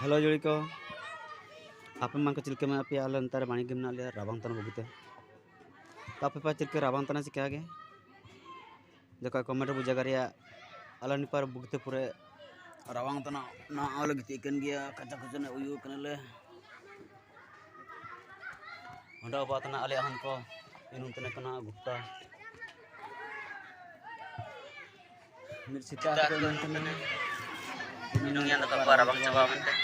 Hello जोड़ी को आप मान को चिलके में आप आल अंतर बाणी गिमना ले रावण तन बगीते तो आप पास चिलके रावण तना चिका गे देखो कमेंट बुझा करिया अलन पर बुगते पूरे रावण तना ना आल गति कन गया कच्चा कुछ ने उयु कनले हंडा बात ना आले हमको इन तने कना गुप्ता मिर्चिता को तने minum yang tak parah bang coba menteh.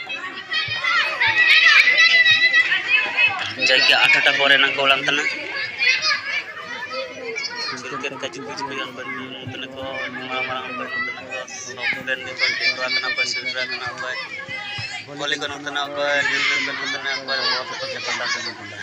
Jadi ada pore nang kolam tanah. Sedikit kacuk-kacuk yang berminum tanah ko, mama ampai tanah ko, soben di pagi kurang apa sudah kenapa. Boleh kan tanah ko, di tanah ko, waktu kerja pandang tanah.